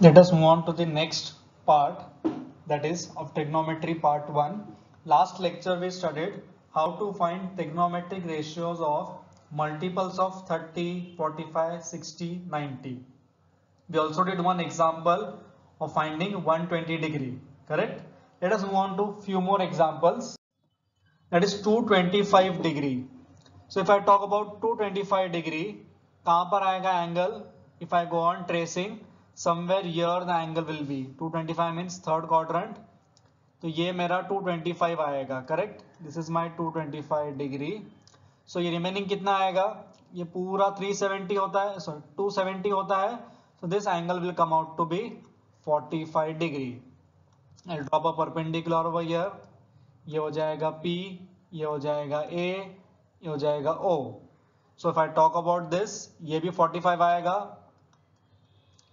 Let us move on to the next part, that is of trigonometry part 1. Last lecture we studied how to find trigonometric ratios of multiples of 30, 45, 60, 90. We also did one example of finding 120 degree, correct? Let us move on to few more examples. That is 225 degree. So if I talk about 225 degree, कहाँ पर आएगा angle? If I go on tracing, somewhere here the angle will be 225 means third quadrant. तो ये मेरा 225 आएगा, correct? This is my 225 degree. So ये remaining कितना आएगा? ये पूरा 370 होता है, sorry 270 होता है. So this angle will come out to be 45 degree. I'll drop a perpendicular over here. ये हो जाएगा P, ये हो जाएगा A, ये हो जाएगा O. So if I talk about this, ये भी 45 आएगा,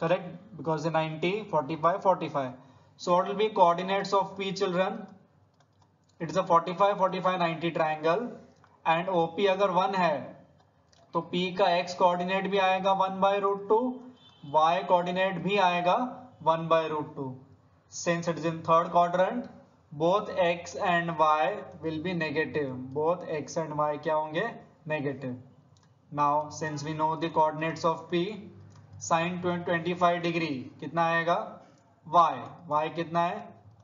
correct? Because the 90, 45, 45. So what will be coordinates of P, children? It is a 45, 45, 90 triangle, and OP अगर 1 है तो P का x कोऑर्डिनेट भी आएगा 1/√2, y कोऑर्डिनेट भी आएगा 1/√2. Since it is in third quadrant, both x and y will be negative. Both x and y क्या होंगे? Negative. Now since we know the coordinates of P, sin 25 degree कितना आएगा? y कितना है?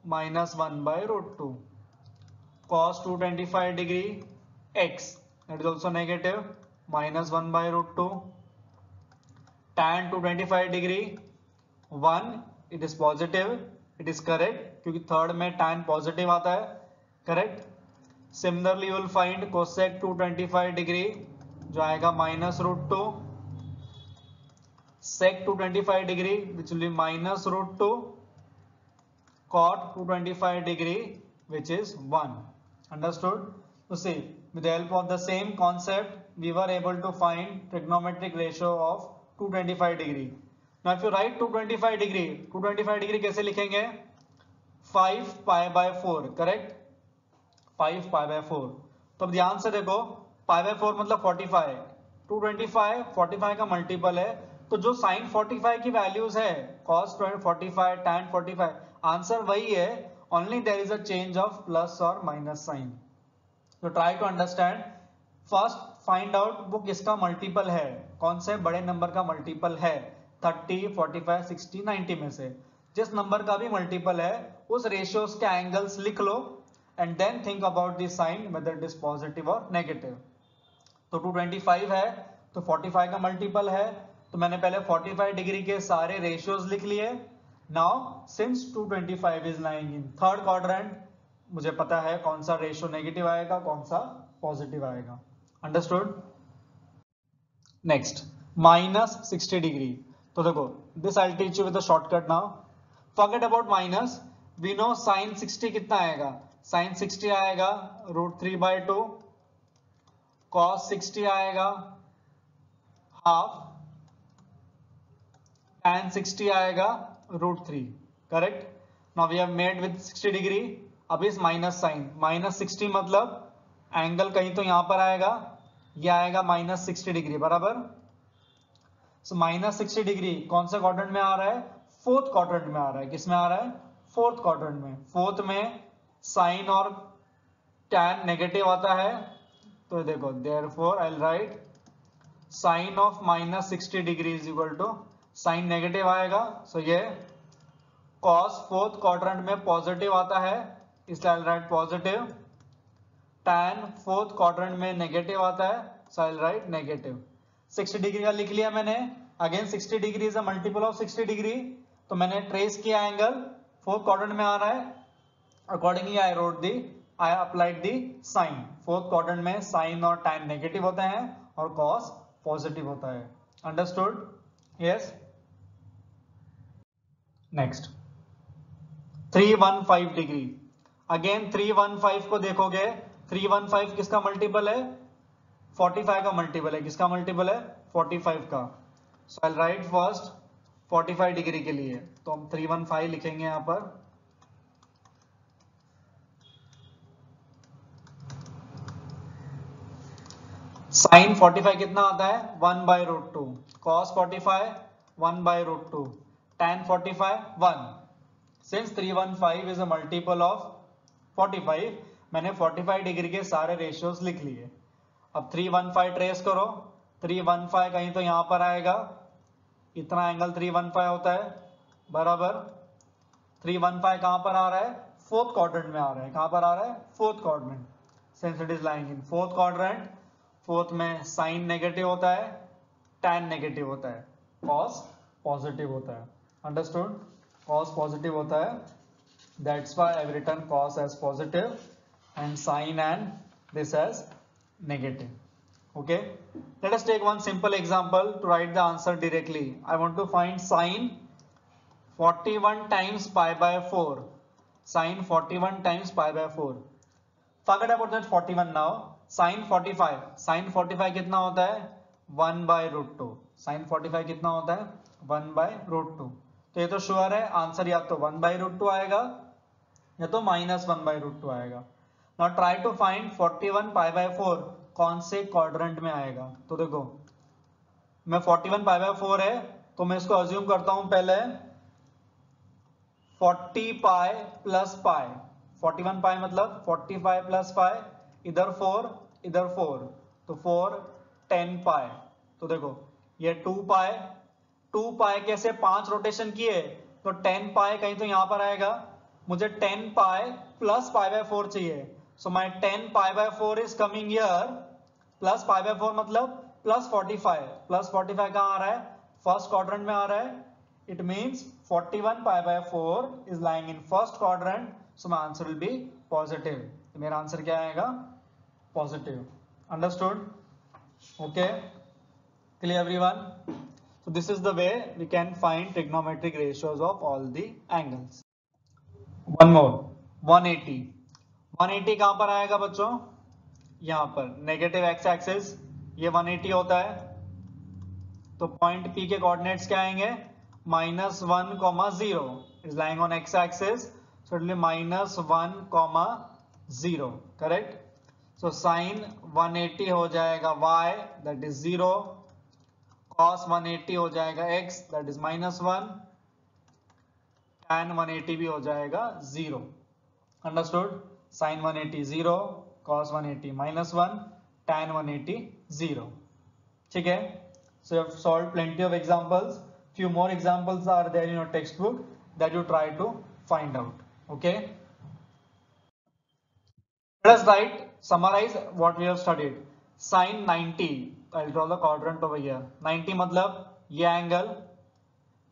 -1/√2. Cos 225 degree x, that is also negative, -1/√2. Tan 225 degree 1, it is positive, it is correct क्योंकि third में tan positive आता है, correct. Similarly you will find cosec 225 degree जो आएगा -√2, sec 225 degree which will be -√2, cot 225 degree which is 1. Understood? So see, with the help of the same concept, we were able to find trigonometric ratio of 225 degree. Now if you write 225 degree कैसे लिखेंगे? 5 pi by 4, correct? 5 pi by 4. तो अब ध्यान से देखो, pi by 4 मतलब 45. 225 45 का multiple है, तो जो sin 45 की वैल्यूज है, cos 45, tan 45, आंसर वही है, only there is a change of plus or minus sign. So try to understand. First find out वो किसका मल्टीपल है, कौन से बड़े नंबर का मल्टीपल है 30, 45, 60, 90 में से. जिस नंबर का भी मल्टीपल है उस रेशियोज के एंगल्स लिख लो and then think about the sine whether it is positive और नेगेटिव. तो 225 है तो 45 का मल्टीपल है, तो मैंने पहले 45 डिग्री के सारे रेशियोज लिख लिए. Now since 225 is lying in third quadrant, मुझे पता है कौन सा रेशियो नेगेटिव आएगा, कौन सा पॉजिटिव आएगा. अंडरस्टूड? Next -60 degree. तो देखो, this I will teach you with a shortcut now. Forget about minus, we know sin 60 कितना आएगा? sin 60 आएगा √3/2, cos 60 आएगा हाफ, tan 60 आएगा √3, correct. Now we have made with 60 degree. अब इस माइनस साइन, -60 मतलब एंगल कहीं तो यहां पर आएगा, ये आएगा -60 डिग्री, बराबर. सो -60 डिग्री कौन से क्वाड्रेंट में आ रहा है? फोर्थ क्वाड्रेंट में आ रहा है. किस में आ रहा है? फोर्थ क्वाड्रेंट में. फोर्थ में साइन और टैन नेगेटिव आता है, तो देखो therefore I will write sine of -60 degree is equal to, sine negative आएगा, सो ये कॉस फोर्थ क्वाड्रेंट में पॉजिटिव आता है, इसलिए I will write positive. Tan fourth quadrant में नेगेटिव आता है, so I will write negative. 60 degree का लिख लिया मैंने. Again 60 degree is a multiple of 60 degree, तो मैंने ट्रेस किया एंगल, फोर्थ क्वाड्रेंट में आ रहा है, accordingly I wrote the, I applied the sine. Fourth quadrant में साइन और टैन नेगेटिव होते हैं और कॉस पॉजिटिव होता है. Understood? Yes. Next 315 degree. Again 315 को देखोगे, 315 किसका मल्टीपल है? 45 का मल्टीपल है. किसका मल्टीपल है? 45 का. So I will write first 45 degree के लिए, तो हम 315 लिखेंगे यहां पर. साइन 45 कितना आता है? 1/√2. Cos 45 1/√2. tan 45 1. Since 315 is a multiple of 45, मैंने 45 डिग्री के सारे रेशियोज लिख लिए. अब 315 ट्रेस करो. 315 कहीं तो यहां पर आएगा, इतना एंगल 315 होता है बराबर. 315 कहां पर आ रहा है? फोर्थ क्वाड्रेंट में आ रहा है. कहां पर आ रहा है? Fourth quadrant. Since it is lying in fourth quadrant, fourth में साइन नेगेटिव होता है, टैन नेगेटिव होता है, कॉस पॉजिटिव होता है. अंडरस्टूड? कॉस पॉजिटिव होता है, that's why I have written cos as positive and sine and this as negative. Okay, let us take one simple example to write the answer directly. I want to find sine 41 times pi by 4. Sine 41 times pi by 4. Forget about that 41 now. Sine 45. Sine 45 कितना होता है? 1 by root 2. Sine 45 कितना होता है? 1 by root 2. तो ये तो sure है, आंसर या तो 1 by root 2 आएगा या तो -1 by root 2 आएगा. Now try to find 41 pi by 4 कौन से क्वाड्रेंट में आएगा. तो देखो, मैं 41 pi by 4 है तो मैं इसको अज्यूम करता हूं पहले 40 pi प्लस पाई. 41 pi मतलब 45 प्लस पाई, इधर 4 इधर 4, तो 4 10 pi. तो देखो ये 2 pi कैसे 5 रोटेशन किए तो 10 pi कहीं तो यहां पर आएगा. मुझे 10 pi प्लस pi by 4 चाहिए. So my 10 pi by 4 is coming here, plus pi by 4 मतलब plus 45. Plus 45 कहाँ आ रहा है? फर्स्ट क्वाड्रेंट में आ रहा है. It means 41 pi by 4 is lying in first quadrant. So my answer will be positive. तो मेरा आंसर क्या आएगा? Positive. Understood? Okay. Clear everyone? So this is the way we can find trigonometric ratios of all the angles. One more. 180. 180 कहां पर आएगा बच्चों? यहां पर नेगेटिव एक्स एक्सिस, ये 180 होता है. तो पॉइंट P के कोऑर्डिनेट्स क्या आएंगे? -1, 0. Is lying on x axis, so it will -1, 0. Correct. So sine 180 हो जाएगा y, दैट इज 0. कॉस 180 हो जाएगा x, दैट इज -1. tan 180 भी हो जाएगा 0. अंडरस्टूड? Sin 180 0, cos 180 -1, tan 180 0. ठीक है. So you have solved plenty of examples. Few more examples are there in your textbook that you try to find out. Okay. Let us summarize what we have studied. Sin 90. I'll draw the quadrant over here. 90 मतलब ये angle,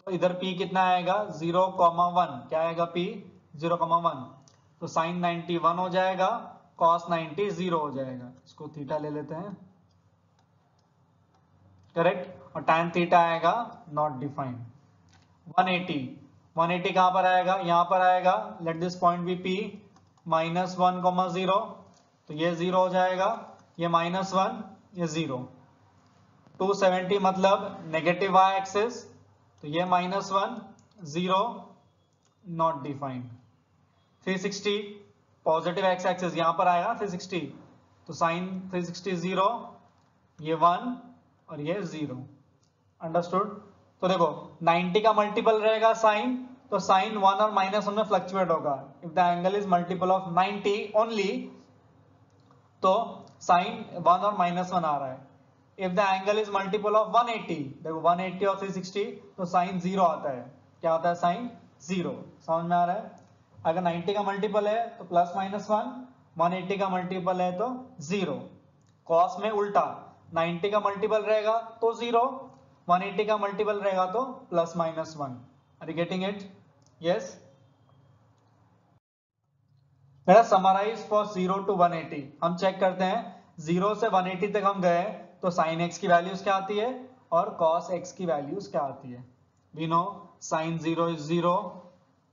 तो इधर P कितना आएगा? 0,1. क्या आएगा P? 0,1. तो sign 90 1 हो जाएगा, कॉस 90 0 हो जाएगा. इसको थीटा ले लेते हैं. करेक्ट. और टैन थीटा आएगा नॉट डिफाइंड. 180 कहां पर आएगा? यहां पर आएगा. Let this point be P. -1, 0. तो ये 0 हो जाएगा, ये -1, ये 0. 270 मतलब नेगेटिव y एक्सिस, तो ये -1 0 not defined. 360 positive x axis यहां पर आएगा 360, तो साइन 360 0, ये 1 और ये 0. अंडरस्टूड? तो देखो 90 का मल्टीपल रहेगा साइन, तो साइन 1 और -1 में फ्लक्चुएट होगा. If the angle is multiple of 90 only, तो साइन 1 और -1 आ रहा है. If the angle is multiple of 180, देखो 180 और 360, तो साइन 0 आता है. क्या आता है? साइन 0. समझ में आ रहा है? अगर 90 का मल्टीपल है तो +-1, 180 का मल्टीपल है तो 0. कॉस में उल्टा, 90 का मल्टीपल रहेगा तो 0, 180 का मल्टीपल रहेगा तो +-1. Are you getting it? Yes. Let us summarise for 0 to 180. हम चेक करते हैं 0 से 180 तक हम गए तो sin x की वैल्यूज क्या आती है और cos x की वैल्यूज क्या आती है. We know sin 0 is 0,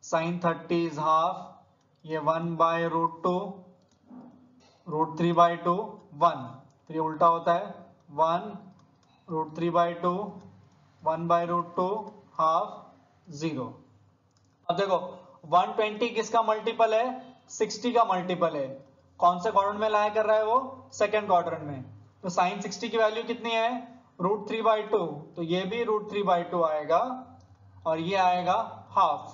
sin 30 is half, ये 1/√2, √3/2 1. फिर ये उल्टा होता है 1 √3/2, 1/√2 हाफ 0. अब देखो 120 किसका मल्टीपल है? 60 का मल्टीपल है. कौन से क्वाड्रेंट में लाया कर रहा है वो? सेकंड क्वाड्रेंट में. तो साइन 60 की वैल्यू कितनी है? √3/2, तो ये भी √3/2 आएगा और ये आएगा half,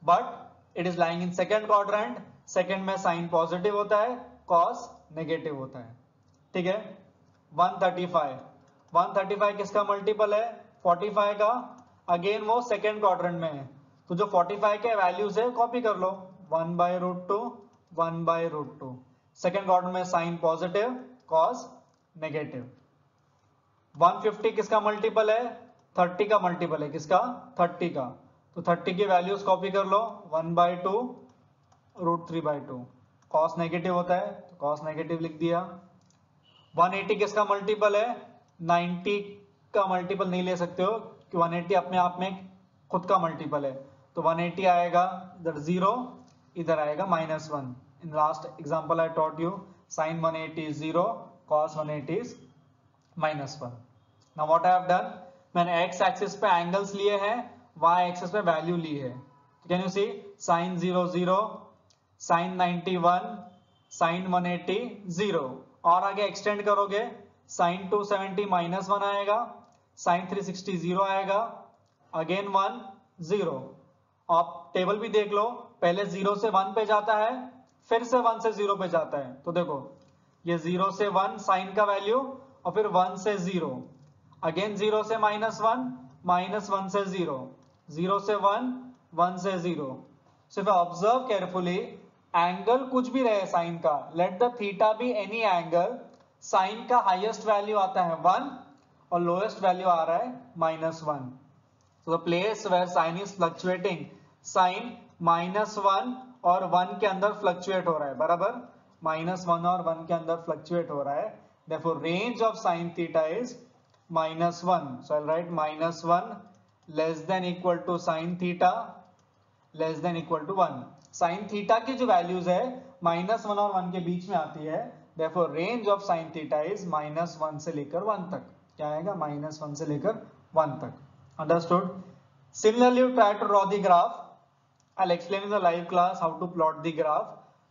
but it is lying in second quadrant, second में साइन पॉजिटिव होता है, कॉस नेगेटिव होता है, ठीक है। 135 किसका मल्टीपल है, 45 का, अगेन वो सेकेंड क्वाड्रेंट में है, तो जो 45 के वैल्यूज है कॉपी कर लो, 1/√2 1/√2, सेकेंड क्वाड्रेंट में साइन पॉजिटिव, कॉस नेगेटिव। 150 किसका मल्टीपल है, 30 का मल्टीपल है, किसका, 30 का, तो 30 की वैल्यूज कॉपी कर लो, 1/2 √3/2, कॉस नेगेटिव होता है तो कॉस नेगेटिव लिख दिया। 180 किसका मल्टीपल है, 90 का मल्टीपल नहीं ले सकते हो कि 180 अपने आप में खुद का मल्टीपल है, तो 180 आएगा इधर 0, इधर आएगा -1। In last example I taught you sin 180 is 0, cos 180 is -1। Now what I have done, मैंने x एक्सिस पे एंगल्स लिए हैं, y एक्सिस पे वैल्यू ली है, can you see, sin 0 0, sin 91, sin 180 0, और आगे एक्सटेंड करोगे sin 270 -1 आएगा, sin 360 0 आएगा, अगेन 1 0। आप टेबल भी देख लो, पहले 0 से 1 पे जाता है, फिर से 1 से 0 पे जाता है, तो देखो ये 0 से 1 साइन का वैल्यू, और फिर 1 से 0, अगेन 0 से -1 -1 से 0, 0 से 1 1 से 0। सिर्फ ऑब्जर्व केयरफुली, एंगल कुछ भी रहे साइन का, let the theta be any angle, sine का हाईएस्ट वैल्यू आता है 1 और लोएस्ट वैल्यू आ रहा है -1, so the place where sin is fluctuating, sin -1 और 1 के अंदर फ्लक्चुएट हो रहा है, बराबर, -1 और 1 के अंदर फ्लक्चुएट हो रहा है, therefore range of sin theta is -1, so I'll write -1 less than equal to sin theta less than equal to 1। sin theta की जो वैल्यूज है -1 और 1 के बीच में आती है, therefore range of sin theta is -1 से लेकर 1 तक, क्या आएगा, -1 से लेकर 1 तक, understood। Similarly you try to draw the graph, I'll explain in the live class how to plot the graph।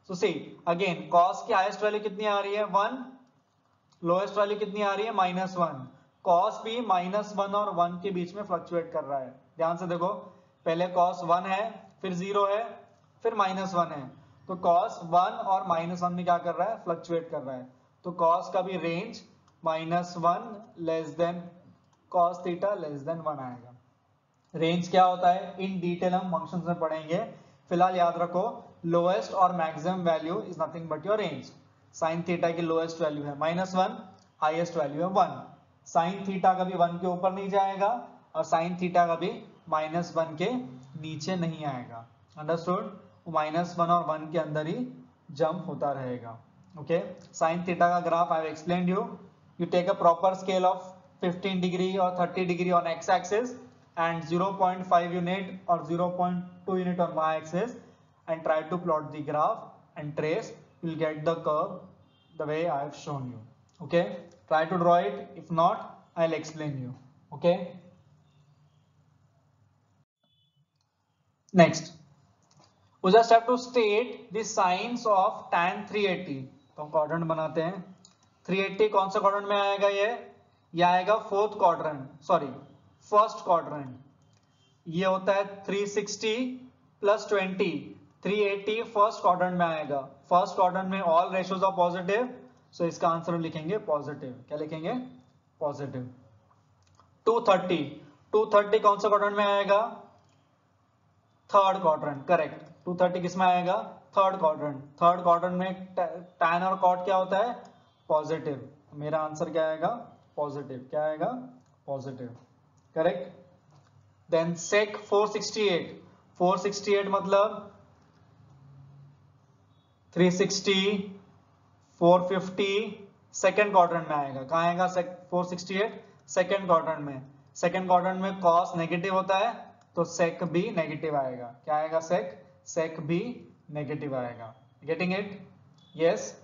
So see again, cos की हाईएस्ट वैल्यू कितनी आ रही है 1, लोएस्ट वैल्यू कितनी आ रही है -1, cos भी -1 और 1 के बीच में फ्लक्चुएट कर रहा है, ध्यान से देखो, पहले cos 1 है, फिर 0 है, फिर -1 है, तो cos 1 और -1 में क्या कर रहा है, फ्लक्चुएट कर रहा है, तो cos का भी range -1 less than cos theta less than 1 आएगा। रेंज क्या होता है इन डिटेल हम फंक्शंस में पढ़ेंगे, फिलहाल याद रखो लोएस्ट और maximum value is nothing but your range. Sine theta की लोएस्ट वैल्यू है -1, हाईएस्ट वैल्यू है 1, साइन थीटा कभी 1 के ऊपर नहीं जाएगा और साइन थीटा कभी -1 के नीचे नहीं आएगा, अंडरस्टूड, -1 और 1 के अंदर ही जंप होता रहेगा, ओके। साइन थीटा का graph I have explained you take a proper scale of 15 degree और 30 degree on x axis and 0.5 unit or 0.2 unit on y-axis and try to plot the graph and trace, you will get the curve the way I have shown you, okay। Try to draw it, if not I'll explain you, okay। Next we just have to state the signs of tan 380, तो quadrant बनाते हैं। 380 कौन सा quadrant में आएगा, ये आएगा fourth quadrant, sorry first quadrant, ये होता है 360 + 20, 380 फर्स्ट क्वाड्रेंट में आएगा, फर्स्ट क्वाड्रेंट में ऑल रेशियोज आर पॉजिटिव, सो इसका आंसर लिखेंगे पॉजिटिव, क्या लिखेंगे, पॉजिटिव। 230 कौन सा क्वाड्रेंट में आएगा, थर्ड क्वाड्रेंट, करेक्ट, 230 किस में आएगा, थर्ड क्वाड्रेंट, थर्ड क्वाड्रेंट में tan और cot क्या होता है, पॉजिटिव, मेरा आंसर क्या आएगा, पॉजिटिव, क्या आएगा, पॉजिटिव, करेक्ट। देन sec 468 मतलब 360 450 सेकेंड क्वाड्रेंट में आएगा, कहाँ आएगा 468 सेकेंड क्वाड्रेंट में, सेकेंड क्वाड्रेंट में cos नेगेटिव होता है तो sec भी नेगेटिव आएगा, क्या आएगा, sec भी नेगेटिव आएगा, getting it, yes.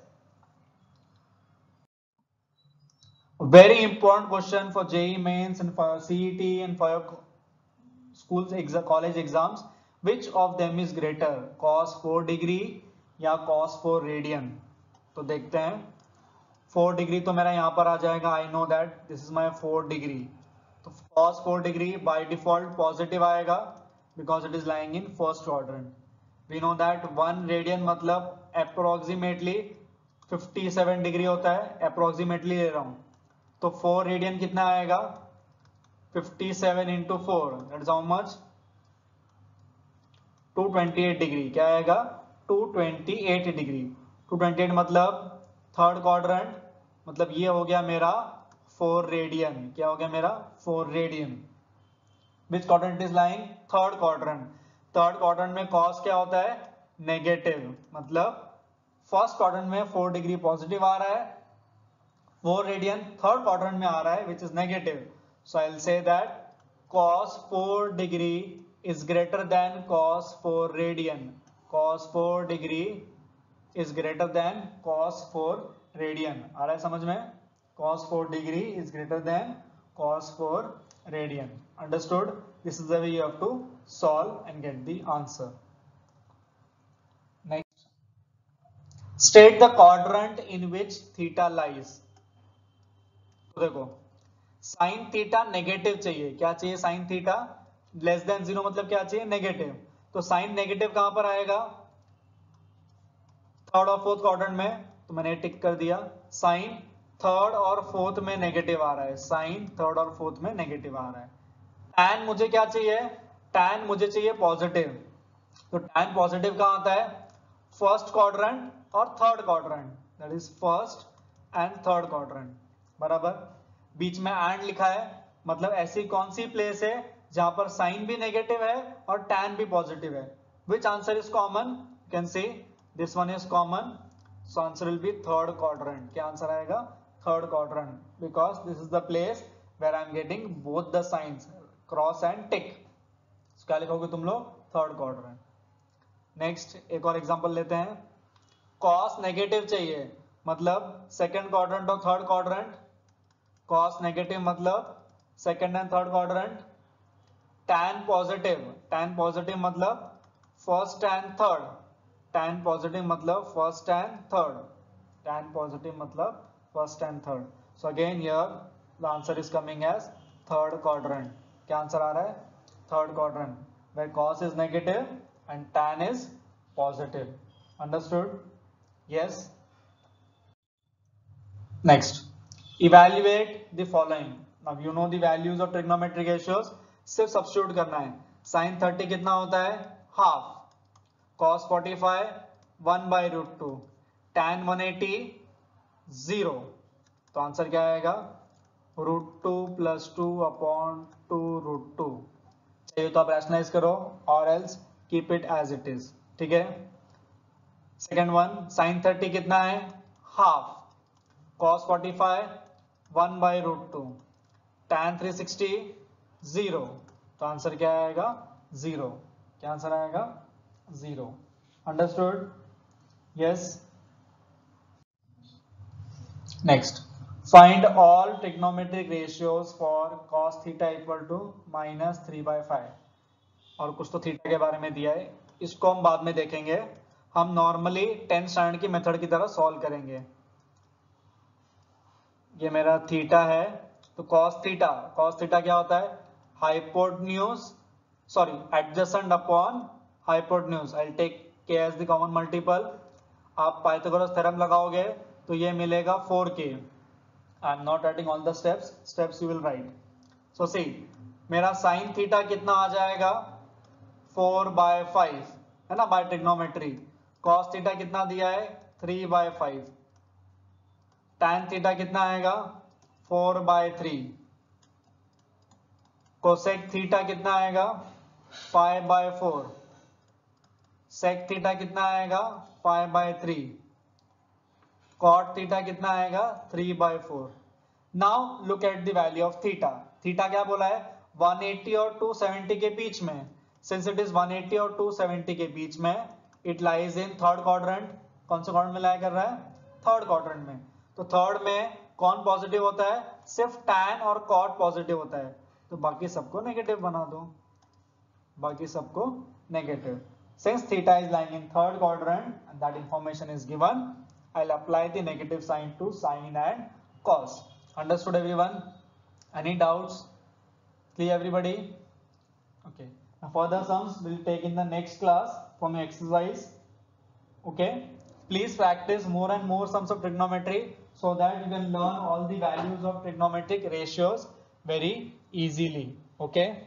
Very important question for JEE mains and for CET and for your schools college exams, which of them is greater, cos 4 degree या cos 4 रेडियन। तो देखते हैं, 4 डिग्री तो मेरा यहाँ पर आ जाएगा, I know that this is my 4 degree, तो cos 4 degree by default positive आएगा because it is lying in first quadrant. We know that 1 radian मतलब अप्रोक्सीमेटली 57 डिग्री होता है, अप्रोक्सीमेटली ले रहा हूं. तो 4 रेडियन कितना आएगा, 57 into 4 that is how much, 228 degree. क्या आएगा, 228 डिग्री. 228 मतलब थर्ड क्वाड्रेंट, मतलब ये हो गया मेरा 4 रेडियन. क्या हो गया मेरा 4 radian. Which quadrant is lying, third quadrant. Third quadrant में कॉस क्या होता है, नेगेटिव. मतलब फर्स्ट क्वाड्रेंट में 4 डिग्री पॉजिटिव आ रहा है, 4 रेडियन थर्ड क्वाड्रेंट में आ रहा है which is negative. So I will say that cos 4 degree is greater than cos 4 radian. Cos 4 degree is greater than cos 4 radian. आ रहा है समझ में, cos 4 degree is greater than cos 4 radian. Understood? This is the way you have to solve and get the answer. Next, state the quadrant in which theta lies. तो देखो sine theta negative चाहिए. क्या चाहिए, sine theta less than 0 मतलब क्या चाहिए, negative. तो sign negative कहां पर आएगा, थर्ड और फोर्थ क्वाड्रेंट में. तो मैंने टिक कर दिया. साइन थर्ड और फोर्थ में नेगेटिव आ रहा है, साइन थर्ड और फोर्थ में नेगेटिव आ रहा है. टैन मुझे क्या चाहिए, टैन मुझे चाहिए पॉजिटिव. तो टैन पॉजिटिव कहां आता है, फर्स्ट क्वाड्रेंट और third quadrant, that is first and third quadrant. बराबर. बीच में एंड लिखा है, मतलब ऐसी कौन सी प्लेस है जहां पर साइन भी नेगेटिव है और टैन भी पॉजिटिव है. Which answer is common, you can see this one is common. So answer will be third quadrant. क्या आंसर आएगा, third quadrant, because this is the place where I am getting both the sines cross and tick. क्या लिखोगे तुम लोग, third quadrant. Next एक और example लेते हैं. कॉस नेगेटिव चाहिए, मतलब सेकंड क्वाड्रेंट और थर्ड क्वाड्रेंट. कॉस नेगेटिव मतलब second and third quadrant. Tan positive मतलब first and third. Tan positive मतलब first and third. Tan positive मतलब first and third. So again here the answer is coming as third quadrant. क्या answer आ रहा है, third quadrant, where cos is negative and tan is positive. Understood? Yes. Next, evaluate the following. Now you know the values of trigonometric ratios. सिर्फ substitute करना है. sin 30 कितना होता है, half. cos 45 1 by root 2. tan 180 0. तो answer क्या आएगा, root 2 plus 2 upon 2 root 2. चाहिए तो आप रैशनलाइज करो और else keep it as it is. ठीक है. सेकेंड वन, sin 30 कितना है, half. cos 45 1 by root 2. tan 360 0. तो आंसर क्या आएगा, 0. क्या आंसर आएगा, 0. Understood? Yes. Next, find all trigonometric ratios for cos theta equal to -3/5. और कुछ तो थीटा के बारे में दिया है, इसको हम बाद में देखेंगे. हम नॉर्मली 10th स्टैंडर्ड की मेथड की तरह सॉल्व करेंगे. ये मेरा थीटा है, तो cos थीटा क्या होता है, hypotenuse sorry adjacent upon hypotenuse. I take k as the common multiple. आप पाइथागोरस थ्योरम लगाओगे तो ये मिलेगा 4k. I am not writing all the steps you will write. So see मेरा sin थीटा कितना आ जाएगा, 4/5 है ना, बाय ट्रिग्नोमेट्री. cos थीटा कितना दिया है, 3/5. tan थीटा कितना आएगा, 4/3. कोसेक थीटा कितना आएगा, 5/4. सेक थीटा कितना आएगा, 5/3. कॉट थीटा कितना आएगा, 3/4. Now look at the value of theta. Theta क्या बोला है, 180 और 270 के बीच में. सिंस इट इज 180 और 270 के बीच में, it lies in third quadrant. कौन सा क्वाड्रेंट में लाया कर रहा है, थर्ड क्वाड्रेंट में. तो थर्ड में कौन पॉजिटिव होता है, सिर्फ tan और cot पॉजिटिव होता है. तो बाकी सबको नेगेटिव बना दो, बाकी सबको negative. Since theta is lying in third quadrant and that information is given, I'll apply the negative sign to sin and cos. Understood everyone? Any doubts? Clear everybody? Okay. Now further sums we'll take in the next class from your exercise. Okay. Please practice more and more sums of trigonometry so that you can learn all the values of trigonometric ratios very easily. Okay.